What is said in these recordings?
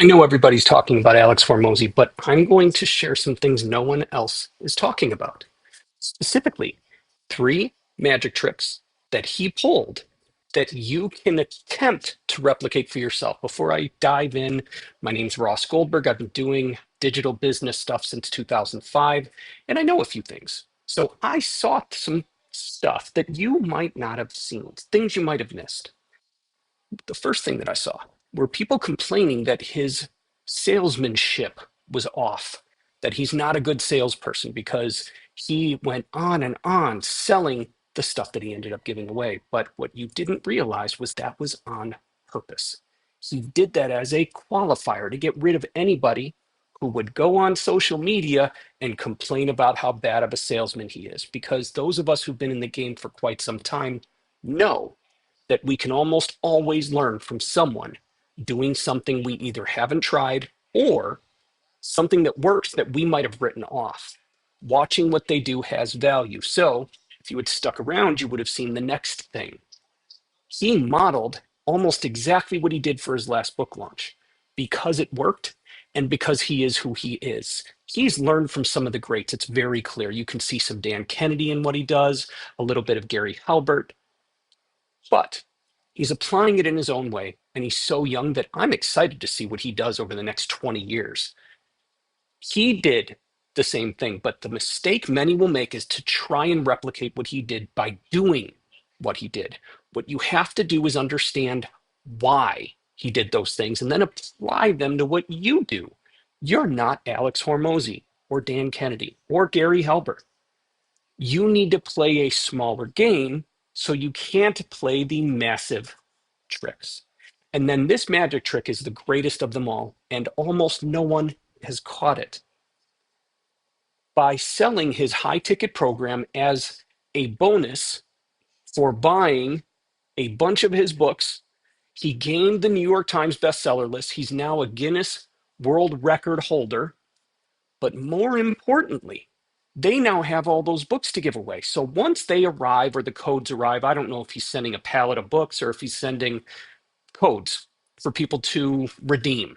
I know everybody's talking about Alex Hormozi, but I'm going to share some things no one else is talking about. Specifically, three magic tricks that he pulled that you can attempt to replicate for yourself. Before I dive in, my name's Ross Goldberg. I've been doing digital business stuff since 2005, and I know a few things. So I sought some stuff that you might not have seen, things you might have missed. The first thing that I saw were people complaining that his salesmanship was off, that he's not a good salesperson because he went on and on selling the stuff that he ended up giving away. But what you didn't realize was that was on purpose. He did that as a qualifier to get rid of anybody who would go on social media and complain about how bad of a salesman he is. Because those of us who've been in the game for quite some time know that we can almost always learn from someone doing something we either haven't tried or something that works that we might have written off. Watching what they do has value. So if you had stuck around, you would have seen the next thing. He modeled almost exactly what he did for his last book launch because it worked and because he is who he is. He's learned from some of the greats. It's very clear. You can see some Dan Kennedy in what he does, a little bit of Gary Halbert, but he's applying it in his own way. And he's so young that I'm excited to see what he does over the next 20 years. He did the same thing, but the mistake many will make is to try and replicate what he did by doing what he did. What you have to do is understand why he did those things and then apply them to what you do. You're not Alex Hormozi or Dan Kennedy or Gary Halbert. You need to play a smaller game so you can't play the massive tricks. And then this magic trick is the greatest of them all, and almost no one has caught it. By selling his high ticket program as a bonus for buying a bunch of his books, he gained the New York Times bestseller list. He's now a Guinness World Record holder. But more importantly, they now have all those books to give away. So once they arrive or the codes arrive, I don't know if he's sending a pallet of books or if he's sending codes for people to redeem.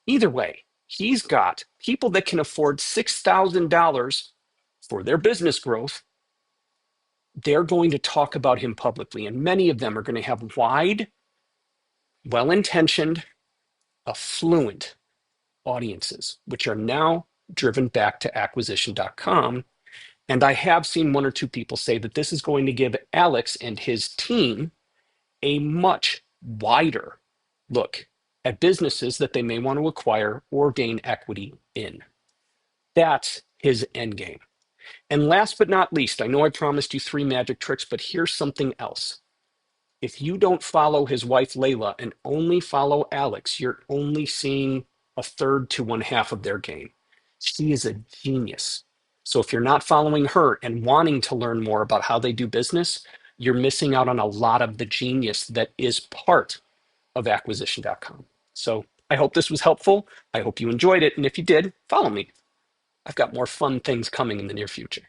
Either way, he's got people that can afford $6,000 for their business growth. They're going to talk about him publicly, and many of them are going to have wide, well intentioned, affluent audiences, which are now driven back to acquisition.com. And I have seen one or two people say that this is going to give Alex and his team a much wider look at businesses that they may want to acquire or gain equity in. That's his end game. And last but not least, I know I promised you three magic tricks, but here's something else. If you don't follow his wife Layla and only follow Alex, you're only seeing a third to one half of their game. She is a genius. So if you're not following her and wanting to learn more about how they do business, you're missing out on a lot of the genius that is part of acquisition.com. So I hope this was helpful. I hope you enjoyed it. And if you did, follow me. I've got more fun things coming in the near future.